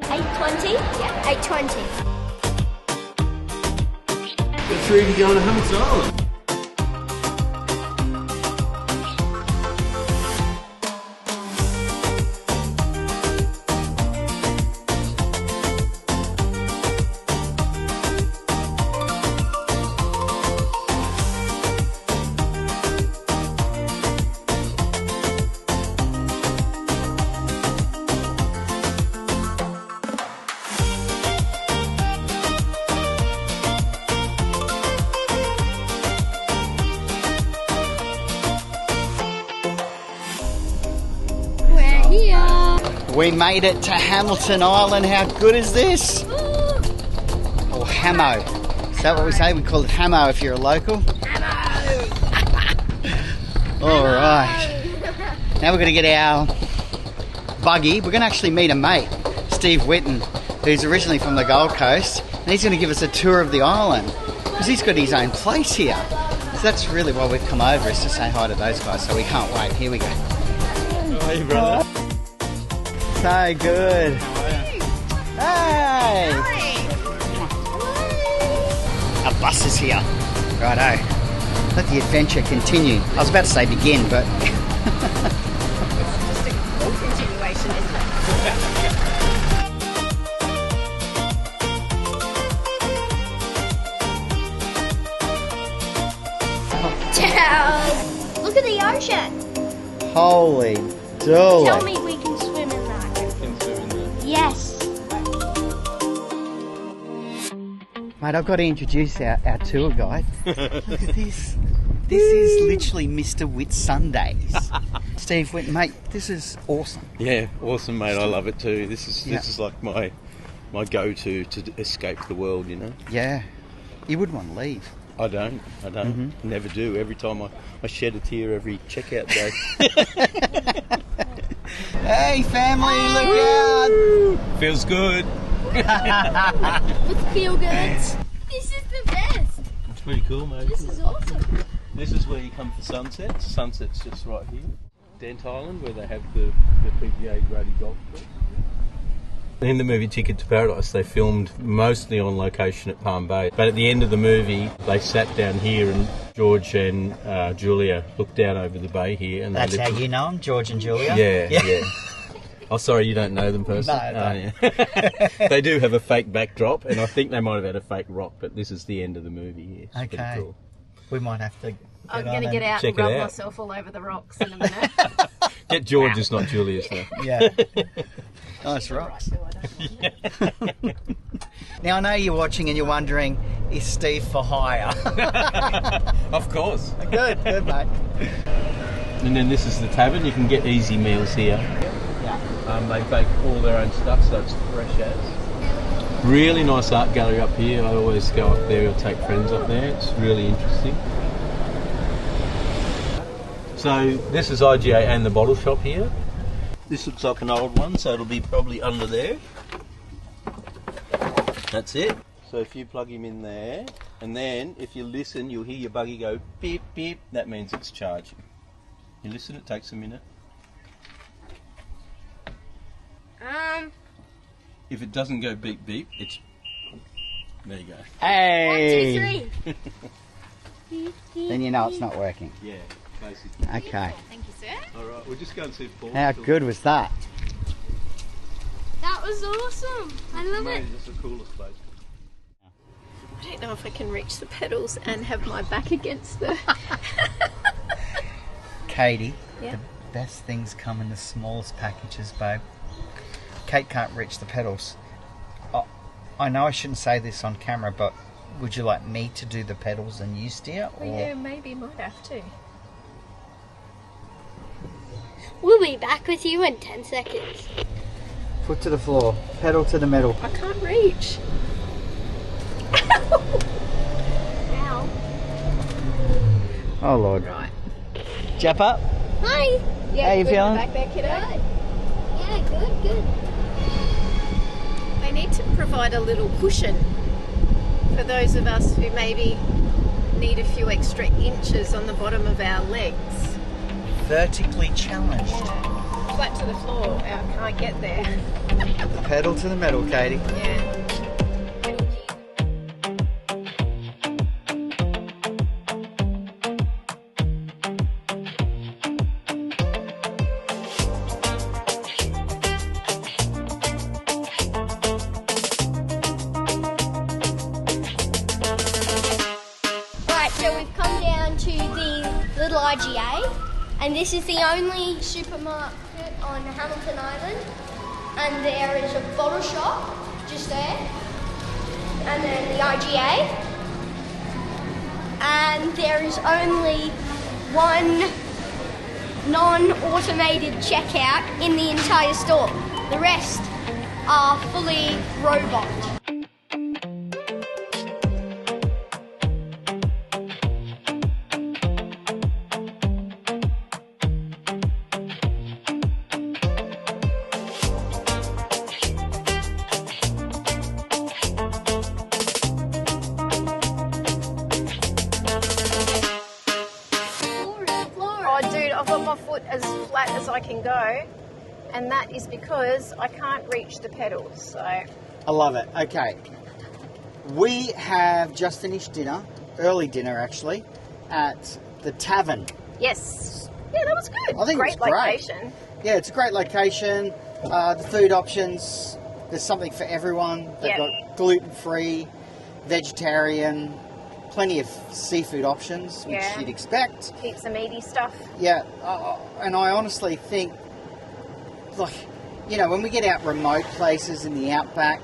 8:20? Yeah, 8:20. The three of you going to Hamilton Island. We made it to Hamilton Island. How good is this? Or Hamo. Is that what we say? We call it Hamo if you're a local. All right. Now we're going to get our buggy. We're going to actually meet a mate, Steve Whitten, who's originally from the Gold Coast, and he's going to give us a tour of the island because he's got his own place here. So that's really why we've come over, is to say hi to those guys. So we can't wait. Here we go. Hey, brother. So good. Hey! Our bus is here. Righto. Let the adventure continue. I was about to say begin, but... It's just a cool continuation, isn't it? Look at the ocean. Holy dooly. Tell me we can swim in that. Yes. Mate, I've got to introduce our tour guide. Look at this. This is literally Mr. Whitsundays. Steve Whitten, mate, this is awesome. Yeah, awesome, mate. I love it too. This is like my go-to to escape the world, you know. Yeah. You wouldn't want to leave. I don't. Never do. Every time I shed a tear every checkout day. Hey, family, look out! Feels good. Let's feel good. This is the best. It's pretty cool, mate. This is awesome. This is where you come for sunsets. Sunset's just right here. Dent Island, where they have the PGA Grady Golf Course. In the movie Ticket to Paradise, they filmed mostly on location at Palm Bay. But at the end of the movie, they sat down here and George and Julia looked down over the bay here. And that's how you know them, George and Julia? Yeah. Oh, sorry, you don't know them personally? No. Yeah. They do have a fake backdrop, and I think they might have had a fake rock, but this is the end of the movie here. It's pretty cool. We might have to... I'm going to get out and rub myself all over the rocks in a minute. Get George's, not Julia's, though. Yeah. Nice rocks. Now, I know you're watching and you're wondering, is Steve for hire? Of course. Good, mate. And then this is the tavern. You can get easy meals here. They bake all their own stuff, so it's fresh as. Really nice art gallery up here. I always go up there or take friends up there. It's really interesting. So this is IGA and the bottle shop here. This looks like an old one, so it'll be probably under there. That's it. So if you plug him in there, and then if you listen, you'll hear your buggy go beep, beep. That means it's charging. You listen, it takes a minute. If it doesn't go beep, beep, it's... There you go. Hey! 1, 2, 3. Then you know it's not working. Yeah, basically. Okay. Thank you, sir. Alright, we'll just go and see Paul. How good was that? That was awesome. I love it. It's the coolest place. I don't know if I can reach the pedals and have my back against the... Katie, Yeah? the best things come in the smallest packages, babe. Kate can't reach the pedals. Oh, I know I shouldn't say this on camera, but would you like me to do the pedals and you steer? Or... Yeah, maybe might have to. We'll be back with you in 10 seconds. Foot to the floor, pedal to the metal. I can't reach. Ow. Oh Lord. Right. Jump up. Hi. Yeah, How you good. feeling? Back there, kiddo. Yeah, good. They need to provide a little cushion for those of us who maybe need a few extra inches on the bottom of our legs. Vertically challenged. Yeah. flat to the floor. I can't get there. Pedal to the metal, Katie. Yeah. Right, so we've come down to the little IGA, and this is the only supermarket on Hamilton Island. And there is a bottle shop just there, and then the IGA. And there is only one non-automated checkout in the entire store. The rest are fully robot. Oh, dude, I've got my foot as flat as I can go, and that is because I can't reach the pedals. So I love it. Okay. We have just finished dinner, early dinner actually, at the tavern. yes, yeah, that was good. I think great it was great. location. Yeah, it's a great location. The food options, there's something for everyone. They've Yep. got gluten-free, vegetarian, plenty of seafood options, which Yeah. you'd expect. Heaps of meaty stuff. Yeah, and I honestly think, like, you know, when we get out remote places in the outback,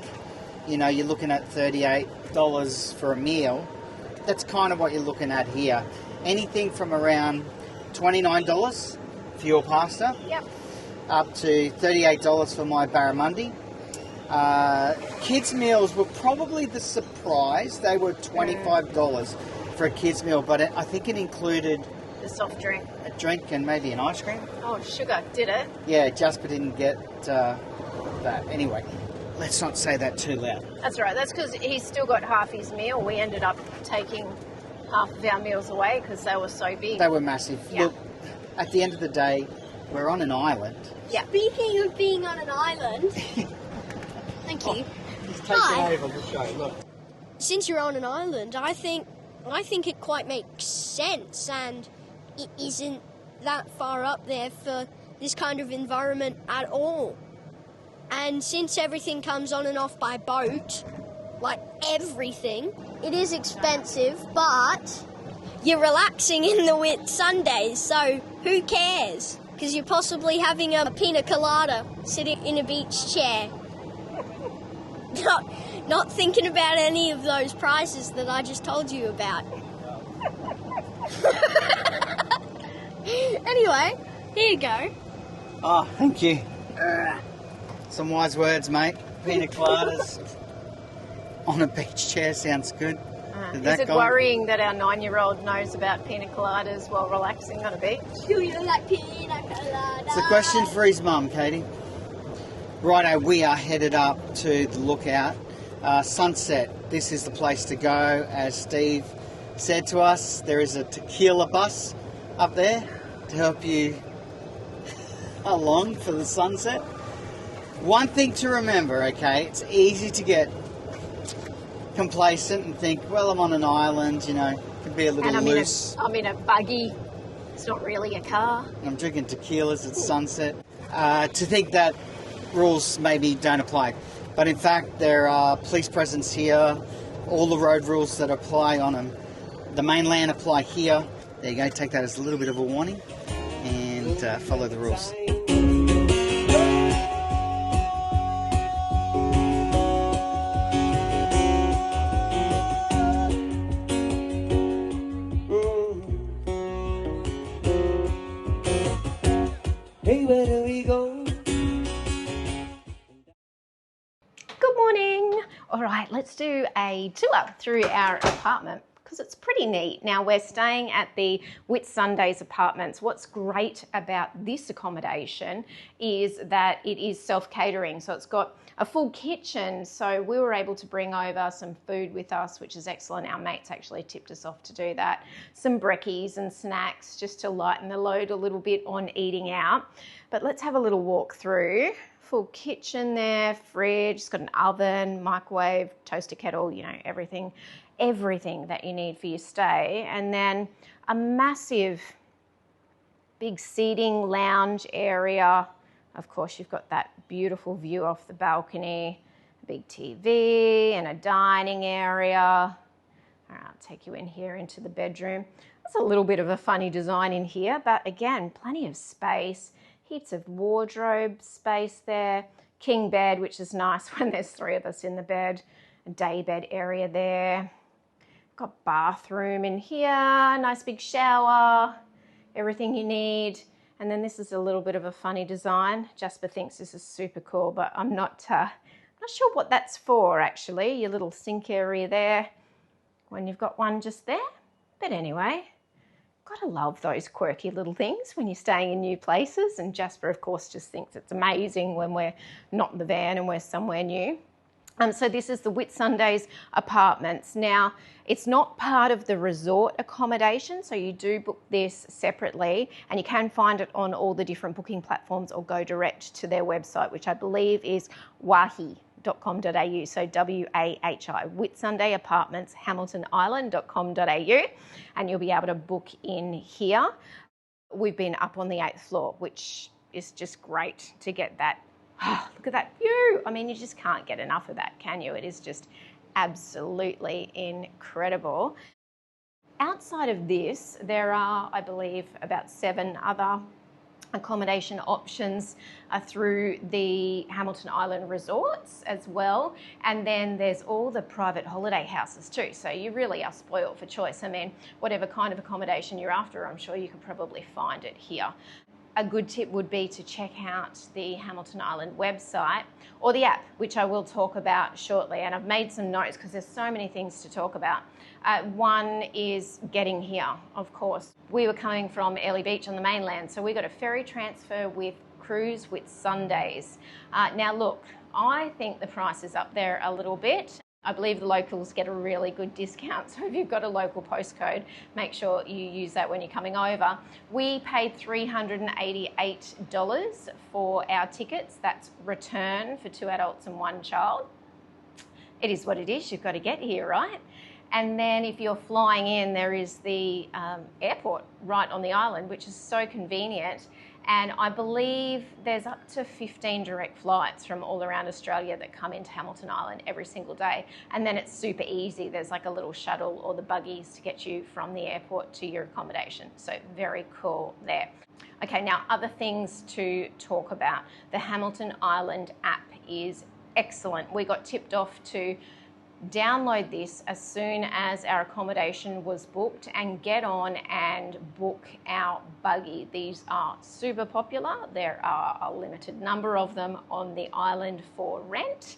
you know, you're looking at $38 for a meal. That's kind of what you're looking at here. Anything from around $29 for your pasta, Yep. up to $38 for my barramundi. Kids' meals were probably the surprise. They were $25 for a kids' meal, but I think it included The soft drink. a drink and maybe an ice cream. Oh, sugar, did it? Yeah, Jasper didn't get that. Anyway, let's not say that too loud. That's right. That's because he's still got half his meal. We ended up taking half of our meals away because they were so big. They were massive. Yeah. Look, at the end of the day, we're on an island. Yeah. Speaking of being on an island, thank you. He's taking Hi. over the show. Look. Since you're on an island, I think it quite makes sense, and it isn't that far up there for this kind of environment at all. And since everything comes on and off by boat, like everything, it is expensive, but you're relaxing in the Whitsundays, so who cares? Because you're possibly having a pina colada sitting in a beach chair. Not thinking about any of those prices that I just told you about. Anyway, here you go. Oh, thank you. Some wise words, mate. Pina coladas on a beach chair sounds good. Is it worrying that our 9-year-old knows about pina coladas while relaxing on a beach? Do you like pina colada? It's a question for his mum, Katie. Righto, we are headed up to the lookout. Sunset, this is the place to go. As Steve said to us, there is a tequila bus up there to help you along for the sunset. One thing to remember, okay, it's easy to get complacent and think, well, I'm on an island, you know, could be a little And loose. I'm in a buggy. It's not really a car. I'm drinking tequilas at sunset. To think that rules maybe don't apply. But in fact, there are police presence here. All the road rules that apply on them, the mainland apply here. There you go, take that as a little bit of a warning and follow the rules. Hey, where do we go? Good morning. All right, let's do a tour through our apartment because because it's pretty neat. Now, we're staying at the Whitsundays Apartments. What's great about this accommodation is that it is self-catering. So it's got a full kitchen. So we were able to bring over some food with us, which is excellent. Our mates actually tipped us off to do that. Some brekkies and snacks just to lighten the load a little bit on eating out. But let's have a little walk through. Full kitchen there, fridge, it's got an oven, microwave, toaster kettle, you know, everything that you need for your stay. And then a massive big seating lounge area. Of course, you've got that beautiful view off the balcony, a big TV and a dining area. All right, I'll take you in here into the bedroom. That's a little bit of a funny design in here, but again, plenty of space. Heaps of wardrobe space there. King bed, which is nice when there's 3 of us in the bed. A day bed area there. Got bathroom in here. Nice big shower. Everything you need. And then this is a little bit of a funny design. Jasper thinks this is super cool, but I'm not sure what that's for actually. Your little sink area there when you've got one just there. But anyway, gotta love those quirky little things when you're staying in new places. And Jasper, of course, just thinks it's amazing when we're not in the van and we're somewhere new. So this is the Whitsundays Apartments. Now, it's not part of the resort accommodation, so you do book this separately, and you can find it on all the different booking platforms or go direct to their website, which I believe is wahi.com.au, so W-A-H-I, Whitsunday Apartments Hamilton Island.com.au, and you'll be able to book in here. We've been up on the 8th floor, which is just great to get that. Oh, look at that view. I mean, you just can't get enough of that, can you? It is just absolutely incredible. Outside of this, there are, I believe, about 7 other accommodation options through the Hamilton Island resorts as well. And then there's all the private holiday houses too. So you really are spoiled for choice. I mean, whatever kind of accommodation you're after, I'm sure you could probably find it here. A good tip would be to check out the Hamilton Island website or the app, which I will talk about shortly. And I've made some notes because there's so many things to talk about. One is getting here, of course. We were coming from Airlie Beach on the mainland, so we got a ferry transfer with cruise Whitsundays. Now look, I think the price is up there a little bit. I believe the locals get a really good discount, so if you've got a local postcode, make sure you use that when you're coming over. We paid $388 for our tickets. That's return for 2 adults and 1 child. It is what it is. You've got to get here, right? And then if you're flying in, there is the airport right on the island, which is so convenient. And I believe there's up to 15 direct flights from all around Australia that come into Hamilton Island every single day. And then it's super easy. There's like a little shuttle or the buggies to get you from the airport to your accommodation. So very cool there. Okay, now other things to talk about. The Hamilton Island app is excellent. We got tipped off to download this as soon as our accommodation was booked and get on and book our buggy. These are super popular. There are a limited number of them on the island for rent.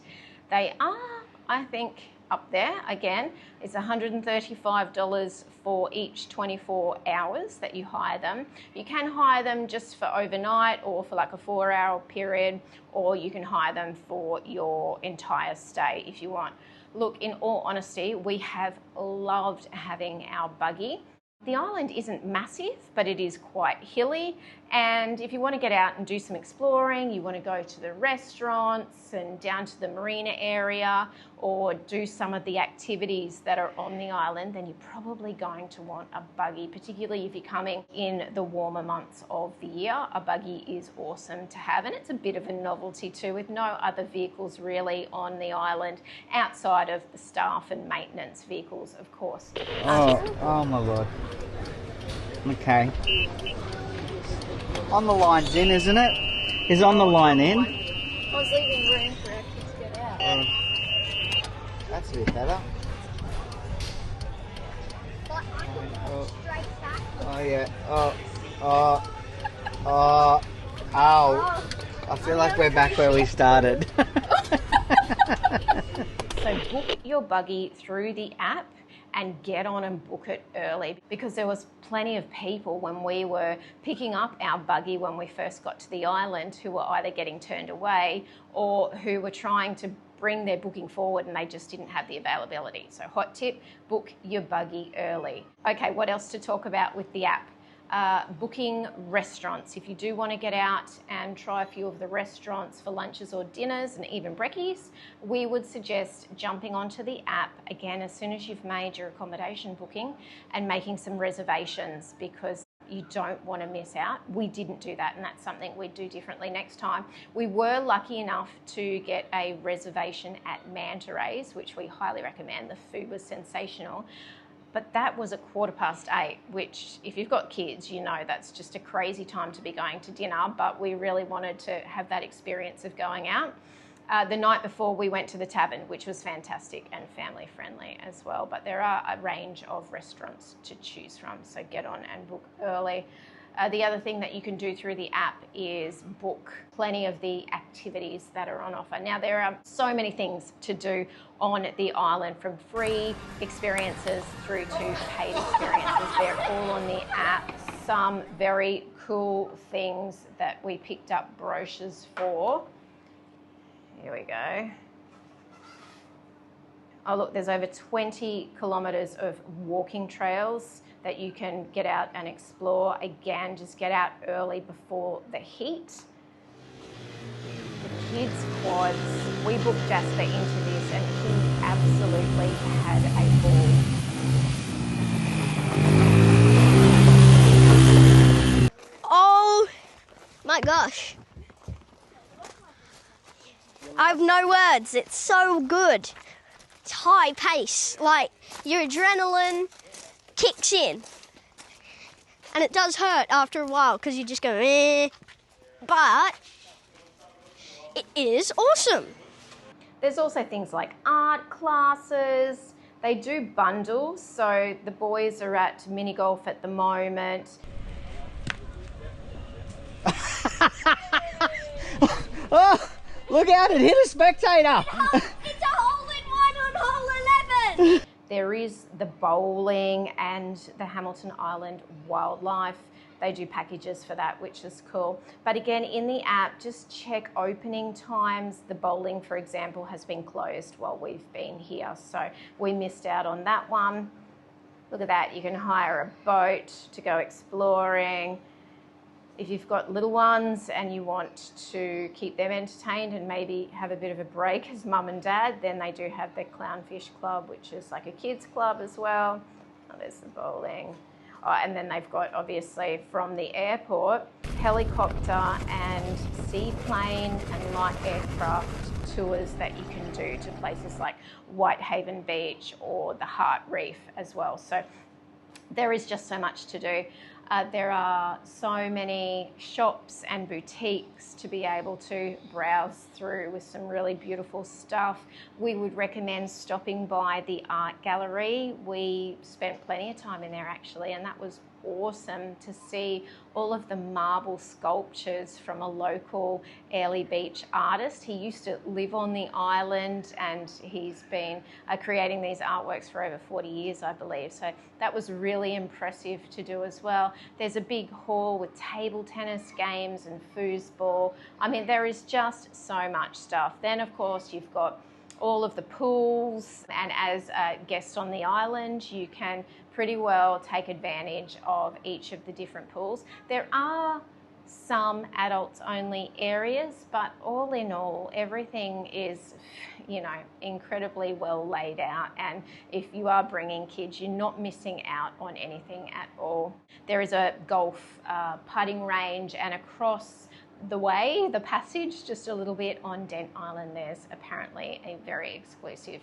They are, I think, up there. Again, it's $135 for each 24 hours that you hire them. You can hire them just for overnight or for like a 4-hour period, or you can hire them for your entire stay if you want. Look, in all honesty, we have loved having our buggy. The island isn't massive, but it is quite hilly. And if you want to get out and do some exploring, you want to go to the restaurants and down to the marina area or do some of the activities that are on the island, then you're probably going to want a buggy, particularly if you're coming in the warmer months of the year. A buggy is awesome to have, and it's a bit of a novelty too, with no other vehicles really on the island outside of the staff and maintenance vehicles, of course. Oh my Lord. Okay. On the line's in, isn't it? Is on the line in? I was leaving room for our kids to get out. That's a bit better. Oh yeah. Ow. I feel like we're back where we started. So book your buggy through the app and get on and book it early, because there was plenty of people when we were picking up our buggy when we first got to the island who were either getting turned away or who were trying to bring their booking forward and they just didn't have the availability. So hot tip, book your buggy early. Okay, what else to talk about with the app? Booking restaurants. If you do want to get out and try a few of the restaurants for lunches or dinners and even brekkies, we would suggest jumping onto the app again as soon as you've made your accommodation booking and making some reservations, because you don't want to miss out. We didn't do that, and that's something we'd do differently next time. We were lucky enough to get a reservation at Manta Rays, which we highly recommend. The food was sensational. But that was 8:15, which if you've got kids, you know that's just a crazy time to be going to dinner, but we really wanted to have that experience of going out. The night before we went to the tavern, which was fantastic and family friendly as well, but there are a range of restaurants to choose from, so get on and book early. The other thing that you can do through the app is book plenty of the activities that are on offer. Now, there are so many things to do on the island, from free experiences through to paid experiences. They're all on the app. Some very cool things that we picked up brochures for. Here we go. Oh look, there's over 20 kilometres of walking trails that you can get out and explore. Again, just get out early before the heat. The kids' quads, we booked Jasper into this and he absolutely had a ball. Oh my gosh. I have no words. It's so good. It's high pace. Like, your adrenaline kicks in. And it does hurt after a while because you just go, eh. But it is awesome. There's also things like art classes. They do bundles. So the boys are at mini golf at the moment. Oh, look out, it hit a spectator. It's a hole-in-one on hole 11. There is the bowling and the Hamilton Island wildlife. They do packages for that, which is cool. But again, in the app, just check opening times. The bowling, for example, has been closed while we've been here, so we missed out on that one. Look at that, you can hire a boat to go exploring. If you've got little ones and you want to keep them entertained and maybe have a bit of a break as mum and dad, then they do have their Clownfish Club, which is like a kids club as well. Oh, there's the bowling. Oh, and then they've got, obviously, from the airport, helicopter and seaplane and light aircraft tours that you can do to places like Whithaven Beach or the Heart Reef as well. So there is just so much to do. There are so many shops and boutiques to be able to browse through with some really beautiful stuff. We would recommend stopping by the art gallery. We spent plenty of time in there actually, and that was awesome to see all of the marble sculptures from a local Airlie Beach artist. He used to live on the island and he's been creating these artworks for over 40 years, I believe. So that was really impressive to do as well. There's a big hall with table tennis games and foosball. I mean, there is just so much stuff. Then, of course, you've got all of the pools, and as a guest on the island, you can pretty well take advantage of each of the different pools. There are some adults only areas, but all in all, everything is, you know, incredibly well laid out, and if you are bringing kids, you're not missing out on anything at all. There is a golf putting range, and across the way, the passage, just a little bit on Dent Island, there's apparently a very exclusive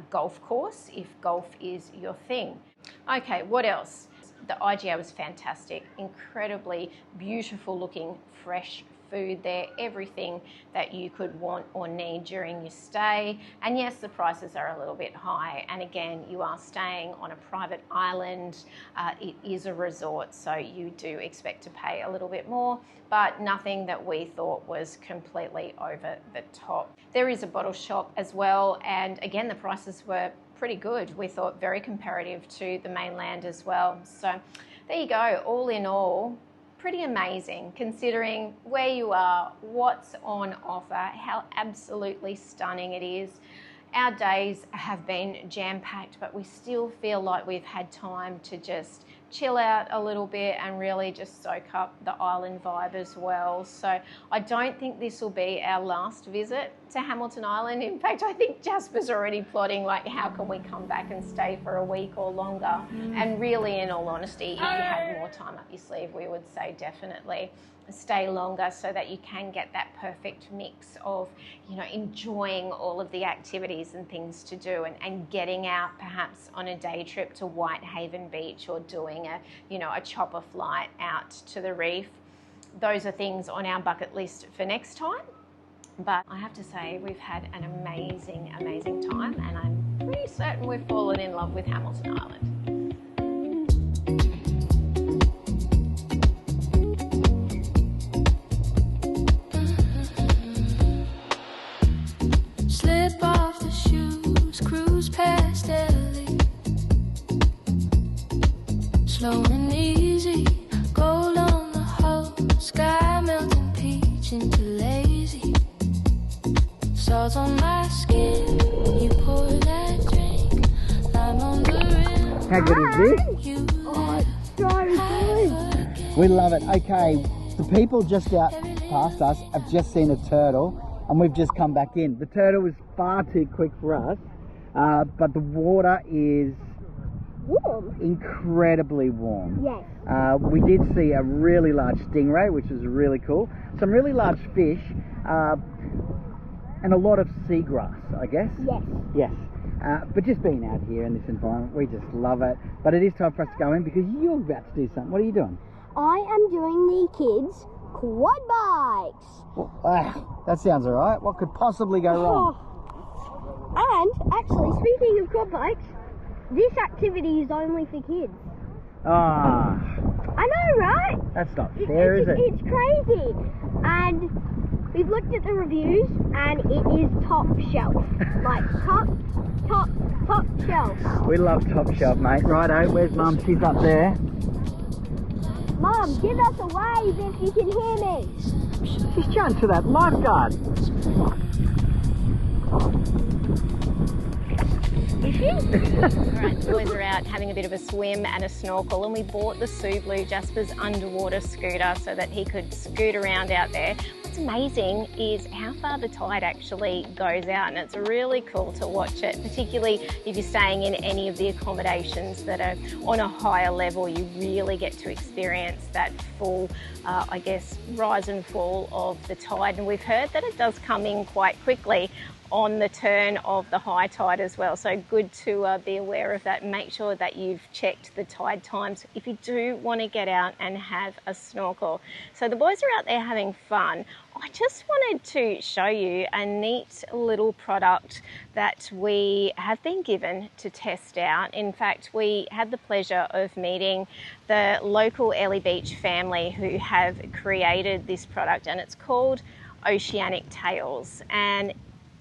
golf course if golf is your thing. Okay, what else? The IGA was fantastic, incredibly beautiful looking, fresh food there, everything that you could want or need during your stay. And yes, the prices are a little bit high. And again, you are staying on a private island. It is a resort, so you do expect to pay a little bit more, but nothing that we thought was completely over the top. There is a bottle shop as well, and again, the prices were pretty good. We thought very comparative to the mainland as well. So there you go. All in all, pretty amazing considering where you are, what's on offer, how absolutely stunning it is. Our days have been jam-packed, but we still feel like we've had time to just chill out a little bit and really just soak up the island vibe as well. So I don't think this will be our last visit to Hamilton Island. In fact, I think Jasper's already plotting like how can we come back and stay for a week or longer. And really, in all honesty, if you had more time up your sleeve, we would say definitely stay longer so that you can get that perfect mix of, you know, enjoying all of the activities and things to do and getting out perhaps on a day trip to Whitehaven Beach or doing a, you know, a chopper flight out to the reef. Those are things on our bucket list for next time. But I have to say we've had an amazing, amazing time, and I'm pretty certain we've fallen in love with Hamilton Island. Slip off the shoes, cruise past Airlie. Slow and easy, gold on the hull, sky melting peach into lazy. Salt on my skin, you pour that drink, lime on the rim. How good is this? You We love it. Okay, the people just out past us have just seen a turtle, and we've just come back in. The turtle was far too quick for us, but the water is Warm. incredibly warm. Yes. We did see a really large stingray, which was really cool. Some really large fish, and a lot of seagrass, I guess. Yes. Yes. But just being out here in this environment, we just love it. But it is time for us to go in because you're about to do something. What are you doing? I am doing the kids' quad bikes. Wow, that sounds all right. What could possibly go wrong? And actually, speaking of quad bikes, this activity is only for kids. Ah, I know, right? that's not fair, is it? It's crazy. And we've looked at the reviews, and it is top shelf. Like top shelf. We love top shelf, mate. Righto, where's Mum? She's up there. Mum, give us a wave if you can hear me. She's chatting to that lifeguard. Is she? Alright, the boys are out having a bit of a swim and a snorkel, and we bought the Blue, Jasper's underwater scooter, so that he could scoot around out there. What's amazing is how far the tide actually goes out, and it's really cool to watch it, particularly if you're staying in any of the accommodations that are on a higher level. You really get to experience that full, I guess, rise and fall of the tide, and we've heard that it does come in quite quickly on the turn of the high tide as well. So good to be aware of that. Make sure that you've checked the tide times if you do want to get out and have a snorkel. So the boys are out there having fun. I just wanted to show you a neat little product that we have been given to test out. In fact, we had the pleasure of meeting the local Airlie Beach family who have created this product, and it's called Oceanic Tales, and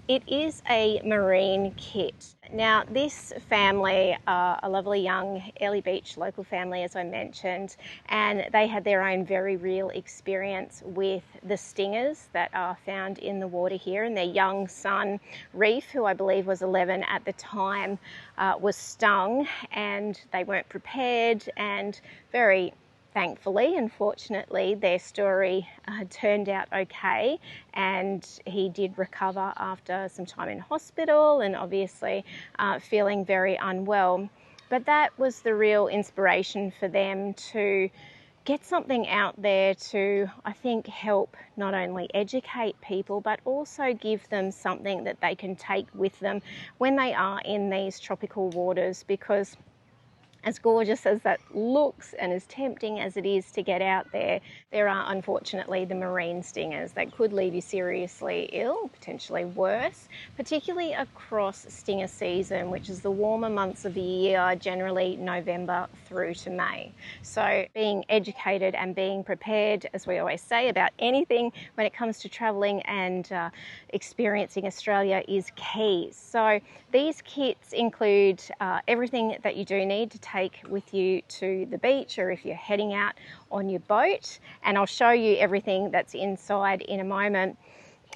it is a marine kit. Now, this family are a lovely young Airlie Beach local family, as I mentioned, and they had their own very real experience with the stingers that are found in the water here, and their young son, Reef, who I believe was 11 at the time, was stung, and they weren't prepared, and very thankfully and fortunately, their story turned out okay, and he did recover after some time in hospital and obviously feeling very unwell. But that was the real inspiration for them to get something out there to, I think, help not only educate people, but also give them something that they can take with them when they are in these tropical waters, because As gorgeous as that looks and as tempting as it is to get out there, there are unfortunately the marine stingers that could leave you seriously ill, potentially worse, particularly across stinger season, which is the warmer months of the year, generally November through to May. So being educated and being prepared, as we always say, about anything when it comes to travelling and experiencing Australia is key. So these kits include everything that you do need to take with you to the beach, or if you're heading out on your boat, and I'll show you everything that's inside in a moment.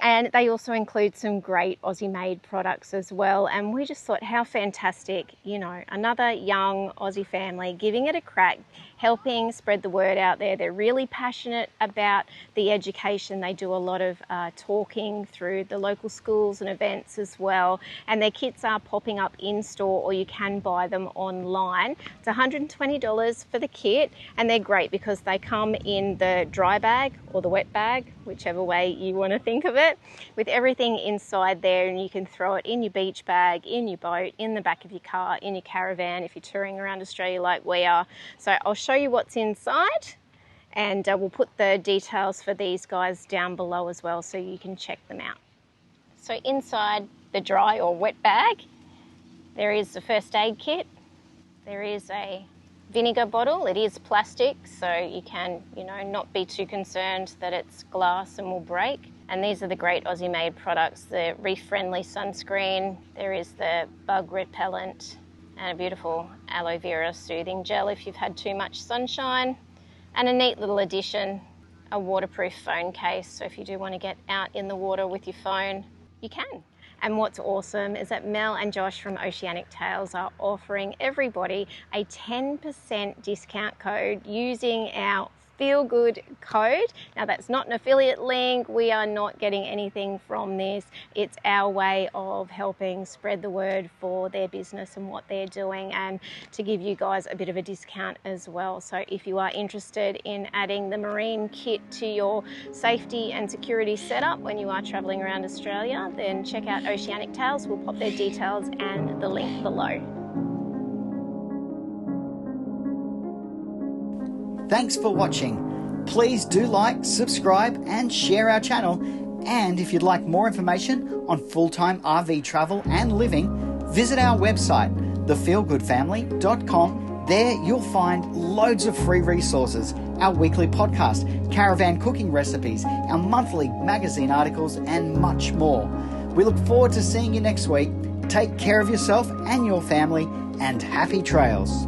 And they also include some great Aussie made products as well, and we just thought how fantastic, you know, another young Aussie family giving it a crack, helping spread the word out there. They're really passionate about the education. They do a lot of talking through the local schools and events as well, and their kits are popping up in store, or you can buy them online. It's $120 for the kit, and they're great because they come in the dry bag or the wet bag, whichever way you want to think of it, with everything inside there, and you can throw it in your beach bag, in your boat, in the back of your car, in your caravan if you're touring around Australia like we are. So I'll show you what's inside, and we'll put the details for these guys down below as well so you can check them out. So inside the dry or wet bag, there is the first aid kit. There is a vinegar bottle. It is plastic, so you can, you know, not be too concerned that it's glass and will break. And these are the great Aussie made products, the reef friendly sunscreen. There is the bug repellent and a beautiful aloe vera soothing gel if you've had too much sunshine. And a neat little addition, a waterproof phone case. So if you do want to get out in the water with your phone, you can. And what's awesome is that Mel and Josh from Oceanic Tales are offering everybody a 10% discount code using our Feel Good code. Now that's not an affiliate link. We are not getting anything from this. It's our way of helping spread the word for their business and what they're doing, and to give you guys a bit of a discount as well. So if you are interested in adding the marine kit to your safety and security setup when you are traveling around Australia, then check out Oceanic Tales. We'll pop their details and the link below. Thanks for watching. Please do like, subscribe and share our channel. And if you'd like more information on full-time RV travel and living, visit our website, thefeelgoodfamily.com. There you'll find loads of free resources, our weekly podcast, caravan cooking recipes, our monthly magazine articles and much more. We look forward to seeing you next week. Take care of yourself and your family, and happy trails.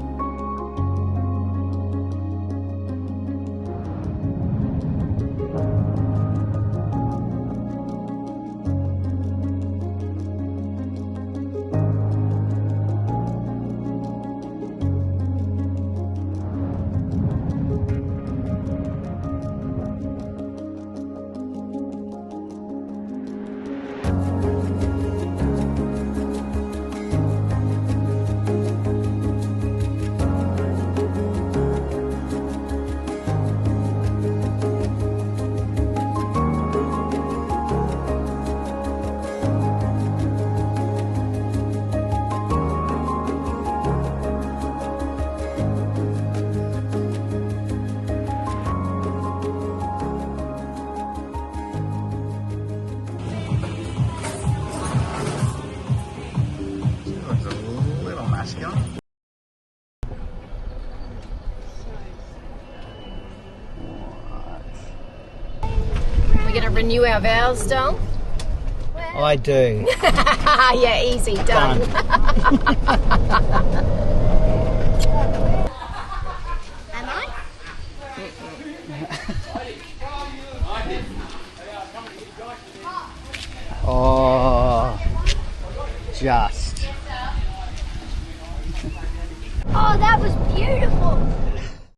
We're going to renew our vows, doll. I do. Yeah, easy, done. Am I? Oh, just. Oh, that was beautiful.